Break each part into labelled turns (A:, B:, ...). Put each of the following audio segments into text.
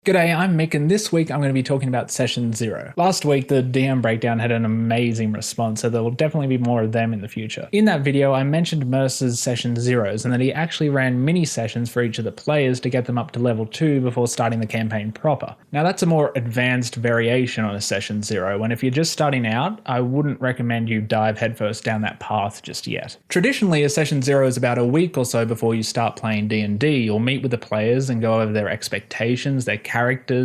A: G'day, I'm Mick, and this week I'm going to be talking about Session Zero. Last week, the DM Breakdown had an amazing response, so there will definitely be more of them in the future. In that video, I mentioned Mercer's Session Zeros, and that he actually ran mini sessions for each of the players to get them up to level 2 before starting the campaign proper. Now that's a more advanced variation on a Session Zero, and if you're just starting out, I wouldn't recommend you dive headfirst down that path just yet. Traditionally, a Session Zero is about a week or so before you start playing D&D. You'll meet with the players and go over their expectations, their characters,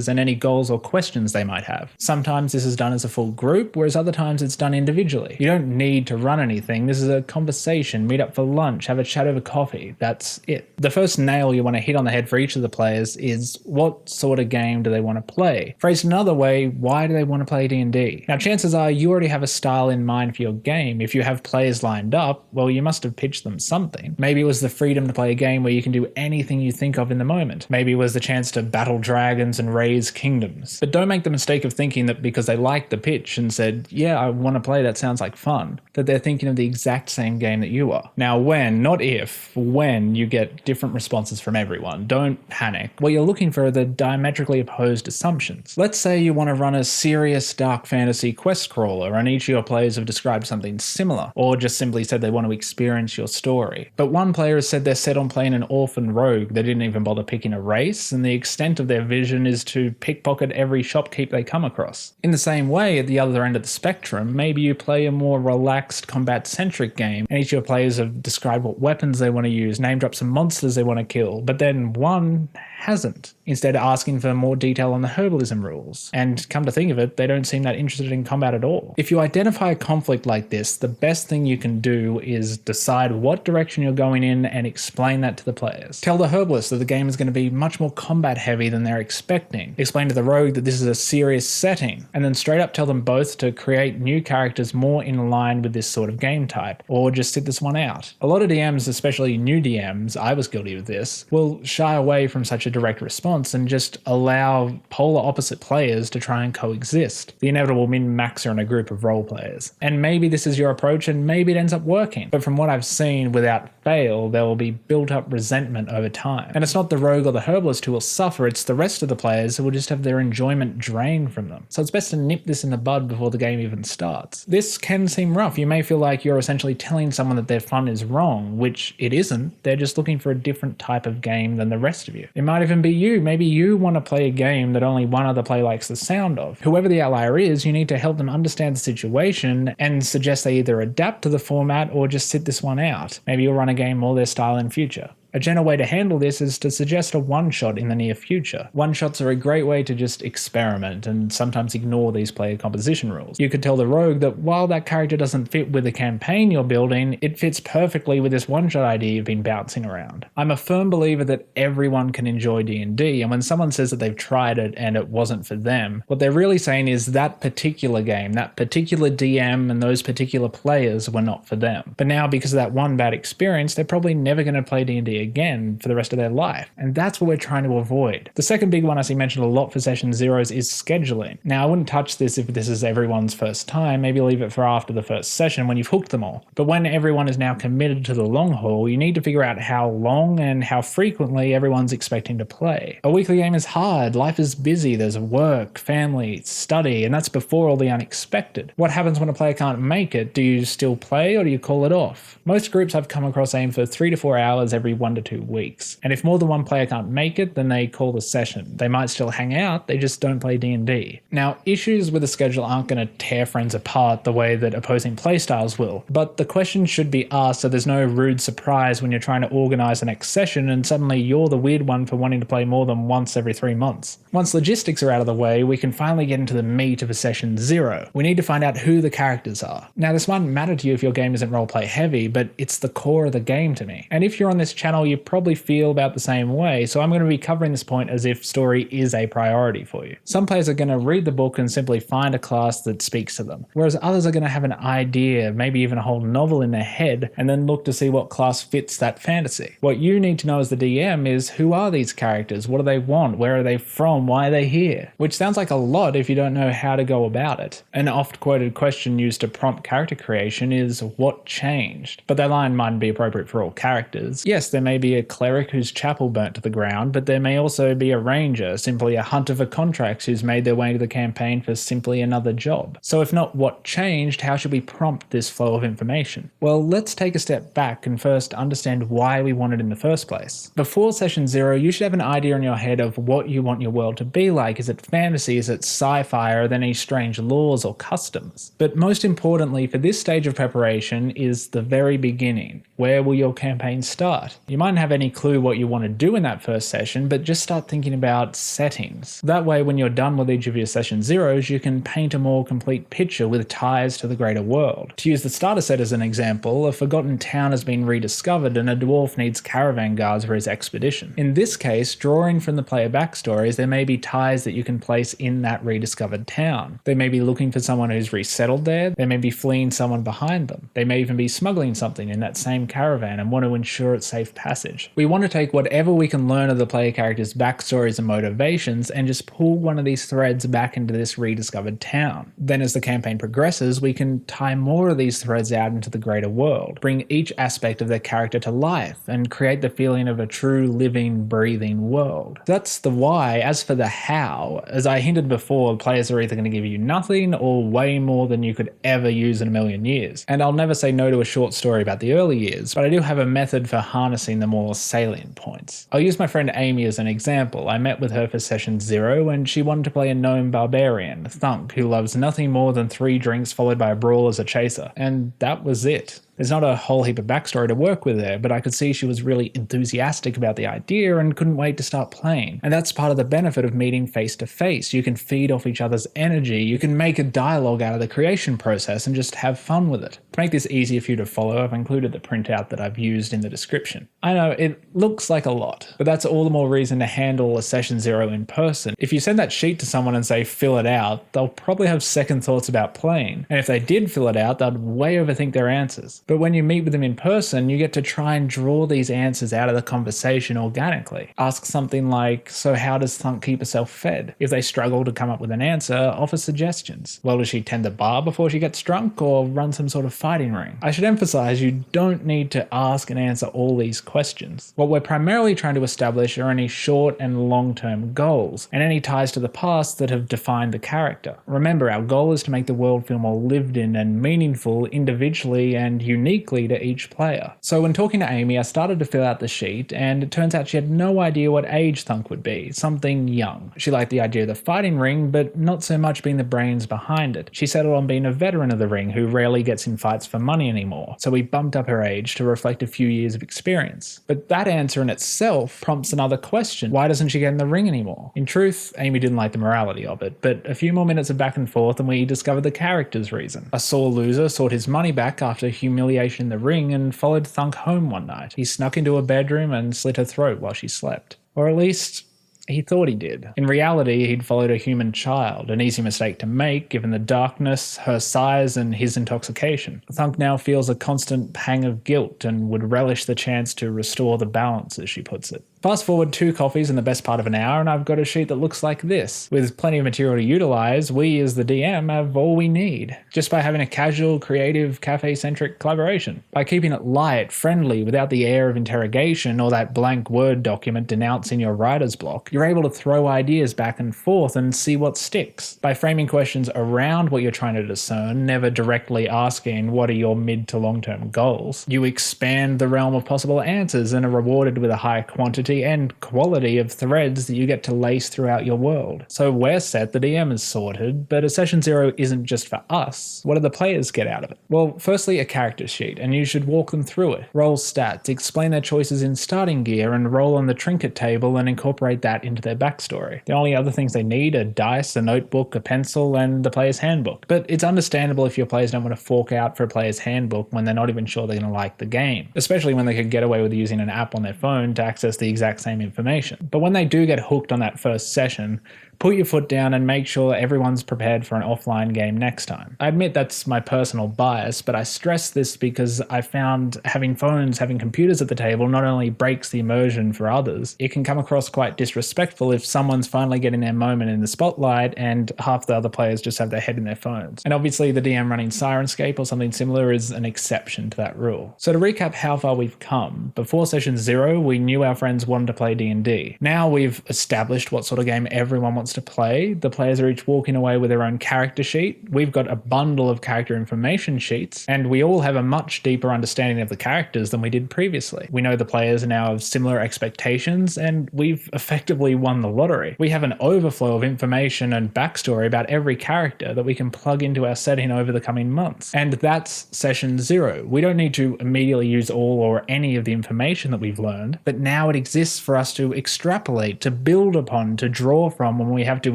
A: and any goals or questions they might have. Sometimes this is done as a full group, whereas other times it's done individually. You don't need to run anything. This is a conversation, meet up for lunch, have a chat over coffee. That's it. The first nail you want to hit on the head for each of the players is what sort of game do they want to play? Phrased another way, why do they want to play D&D? Now chances are you already have a style in mind for your game. If you have players lined up, well, you must have pitched them something. Maybe it was the freedom to play a game where you can do anything you think of in the moment. Maybe it was the chance to battle dragons and raise kingdoms. But don't make the mistake of thinking that because they liked the pitch and said, yeah, I want to play, that sounds like fun, that they're thinking of the exact same game that you are. Now when, not if, when you get different responses from everyone, don't panic. What you're looking for are the diametrically opposed assumptions. Let's say you want to run a serious dark fantasy quest crawler and each of your players have described something similar, or just simply said they want to experience your story. But one player has said they're set on playing an orphan rogue. They didn't even bother picking a race, and the extent of their vision is to pickpocket every shopkeep they come across. In the same way, at the other end of the spectrum, maybe you play a more relaxed combat-centric game and each of your players have described what weapons they want to use, name drop some monsters they want to kill, but then one hasn't, instead asking for more detail on the herbalism rules. And come to think of it, they don't seem that interested in combat at all. If you identify a conflict like this, the best thing you can do is decide what direction you're going in and explain that to the players. Tell the herbalist that the game is going to be much more combat heavy than they're expecting. Explain to the rogue that this is a serious setting, and then straight up tell them both to create new characters more in line with this sort of game type, or just sit this one out. A lot of DMs, especially new DMs, I was guilty of this, will shy away from such a direct response and just allow polar opposite players to try and coexist. The inevitable min-maxer in a group of role players. And maybe this is your approach and maybe it ends up working, but from what I've seen, without fail, there will be built up resentment over time. And it's not the rogue or the herbalist who will suffer, it's the rest of the players who will just have their enjoyment drained from them. So it's best to nip this in the bud before the game even starts. This can seem rough. You may feel like you're essentially telling someone that their fun is wrong, which it isn't. They're just looking for a different type of game than the rest of you. It might even be you. Maybe you want to play a game that only one other player likes the sound of. Whoever the outlier is, you need to help them understand the situation and suggest they either adapt to the format or just sit this one out. Maybe you'll run a game more their style in future. A general way to handle this is to suggest a one-shot in the near future. One-shots are a great way to just experiment and sometimes ignore these player composition rules. You could tell the rogue that while that character doesn't fit with the campaign you're building, it fits perfectly with this one-shot idea you've been bouncing around. I'm a firm believer that everyone can enjoy D&D, and when someone says that they've tried it and it wasn't for them, what they're really saying is that particular game, that particular DM and those particular players were not for them. But now because of that one bad experience, they're probably never going to play D&D again for the rest of their life. And that's what we're trying to avoid. The second big one I see mentioned a lot for Session Zeros is scheduling. Now I wouldn't touch this if this is everyone's first time, maybe leave it for after the first session when you've hooked them all. But when everyone is now committed to the long haul, you need to figure out how long and how frequently everyone's expecting to play. A weekly game is hard, life is busy, there's work, family, study, and that's before all the unexpected. What happens when a player can't make it? Do you still play or do you call it off? Most groups I've come across aim for 3 to 4 hours every 1 to 2 weeks. And if more than one player can't make it, then they call the session. They might still hang out, they just don't play D&D. Now, issues with the schedule aren't going to tear friends apart the way that opposing playstyles will, but the question should be asked so there's no rude surprise when you're trying to organize the next session and suddenly you're the weird one for wanting to play more than once every 3 months. Once logistics are out of the way, we can finally get into the meat of a Session Zero. We need to find out who the characters are. Now, this might matter to you if your game isn't roleplay heavy, but it's the core of the game to me. And if you're on this channel, you probably feel about the same way, so I'm going to be covering this point as if story is a priority for you. Some players are going to read the book and simply find a class that speaks to them, whereas others are going to have an idea, maybe even a whole novel in their head, and then look to see what class fits that fantasy. What you need to know as the DM is, who are these characters? What do they want? Where are they from? Why are they here? Which sounds like a lot if you don't know how to go about it. An oft-quoted question used to prompt character creation is, what changed? But that line mightn't be appropriate for all characters. Yes, there may may be a cleric whose chapel burnt to the ground, but there may also be a ranger, simply a hunter for contracts who's made their way to the campaign for simply another job. So if not what changed, how should we prompt this flow of information? Well, let's take a step back and first understand why we want it in the first place. Before session 0, you should have an idea in your head of what you want your world to be like. Is it fantasy? Is it sci-fi? Are there any strange laws or customs? But most importantly, for this stage of preparation is the very beginning. Where will your campaign start? You mightn't have any clue what you want to do in that first session, but just start thinking about settings. That way, when you're done with each of your session 0s, you can paint a more complete picture with ties to the greater world. To use the starter set as an example, a forgotten town has been rediscovered and a dwarf needs caravan guards for his expedition. In this case, drawing from the player backstories, there may be ties that you can place in that rediscovered town. They may be looking for someone who's resettled there, they may be fleeing someone behind them, they may even be smuggling something in that same caravan and want to ensure its safe passage. We want to take whatever we can learn of the player characters' backstories and motivations and just pull one of these threads back into this rediscovered town. Then as the campaign progresses, we can tie more of these threads out into the greater world, bring each aspect of their character to life, and create the feeling of a true living, breathing world. That's the why. As for the how, as I hinted before, players are either going to give you nothing or way more than you could ever use in a million years. And I'll never say no to a short story about the early years, but I do have a method for harnessing the more salient points. I'll use my friend Amy as an example. I met with her for session 0 and she wanted to play a gnome barbarian, Thunk, who loves nothing more than 3 drinks followed by a brawl as a chaser. And that was it. There's not a whole heap of backstory to work with there, but I could see she was really enthusiastic about the idea and couldn't wait to start playing. And that's part of the benefit of meeting face to face. You can feed off each other's energy, you can make a dialogue out of the creation process and just have fun with it. To make this easier for you to follow, I've included the printout that I've used in the description. I know, it looks like a lot, but that's all the more reason to handle a session 0 in person. If you send that sheet to someone and say fill it out, they'll probably have second thoughts about playing. And if they did fill it out, they'd way overthink their answers. But when you meet with them in person, you get to try and draw these answers out of the conversation organically. Ask something like, so how does Thunk keep herself fed? If they struggle to come up with an answer, offer suggestions. Well, does she tend the bar before she gets drunk or run some sort of fighting ring? I should emphasize you don't need to ask and answer all these questions. What we're primarily trying to establish are any short and long-term goals and any ties to the past that have defined the character. Remember, our goal is to make the world feel more lived in and meaningful individually and uniquely to each player. So when talking to Amy, I started to fill out the sheet and it turns out she had no idea what age Thunk would be, something young. She liked the idea of the fighting ring, but not so much being the brains behind it. She settled on being a veteran of the ring who rarely gets in fights for money anymore, so we bumped up her age to reflect a few years of experience. But that answer in itself prompts another question. Why doesn't she get in the ring anymore? In truth, Amy didn't like the morality of it, but a few more minutes of back and forth and we discovered the character's reason. A sore loser sought his money back after humiliation in the ring and followed Thunk home one night. He snuck into her bedroom and slit her throat while she slept. Or at least, he thought he did. In reality, he'd followed a human child, an easy mistake to make given the darkness, her size, and his intoxication. Thunk now feels a constant pang of guilt and would relish the chance to restore the balance, as she puts it. Fast forward 2 coffees in the best part of an hour and I've got a sheet that looks like this. With plenty of material to utilize, we as the DM have all we need, just by having a casual, creative, cafe-centric collaboration. By keeping it light, friendly, without the air of interrogation or that blank Word document denouncing your writer's block, you're able to throw ideas back and forth and see what sticks. By framing questions around what you're trying to discern, never directly asking what are your mid to long-term goals, you expand the realm of possible answers and are rewarded with a high quantity and quality of threads that you get to lace throughout your world. So we're set, the DM is sorted, but a session 0 isn't just for us. What do the players get out of it? Well, firstly, a character sheet, and you should walk them through it. Roll stats, explain their choices in starting gear, and roll on the trinket table and incorporate that into their backstory. The only other things they need are dice, a notebook, a pencil, and the player's handbook. But it's understandable if your players don't want to fork out for a player's handbook when they're not even sure they're going to like the game, especially when they could get away with using an app on their phone to access the exact same information. But when they do get hooked on that first session, Put your foot down and make sure everyone's prepared for an offline game next time. I admit that's my personal bias, but I stress this because I found having phones, having computers at the table not only breaks the immersion for others, it can come across quite disrespectful if someone's finally getting their moment in the spotlight and half the other players just have their head in their phones. And obviously the DM running Syrinscape or something similar is an exception to that rule. So to recap how far we've come, before session 0 we knew our friends wanted to play D&D. Now we've established what sort of game everyone wants to play. The players are each walking away with their own character sheet. We've got a bundle of character information sheets, and we all have a much deeper understanding of the characters than we did previously. We know the players now have similar expectations, and we've effectively won the lottery. We have an overflow of information and backstory about every character that we can plug into our setting over the coming months. And that's session 0. We don't need to immediately use all or any of the information that we've learned, but now it exists for us to extrapolate, to build upon, to draw from when we have to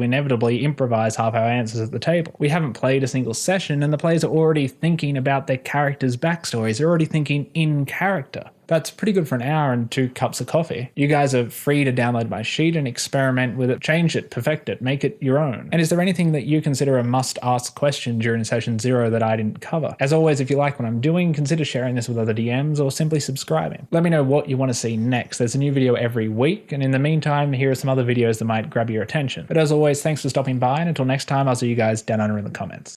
A: inevitably improvise half our answers at the table. We haven't played a single session and the players are already thinking about their characters' backstories. They're already thinking in character. That's pretty good for an hour and 2 cups of coffee. You guys are free to download my sheet and experiment with it, change it, perfect it, make it your own. And is there anything that you consider a must-ask question during session 0 that I didn't cover? As always, if you like what I'm doing, consider sharing this with other DMs or simply subscribing. Let me know what you want to see next. There's a new video every week, and in the meantime, here are some other videos that might grab your attention. But as always, thanks for stopping by, and until next time, I'll see you guys down under in the comments.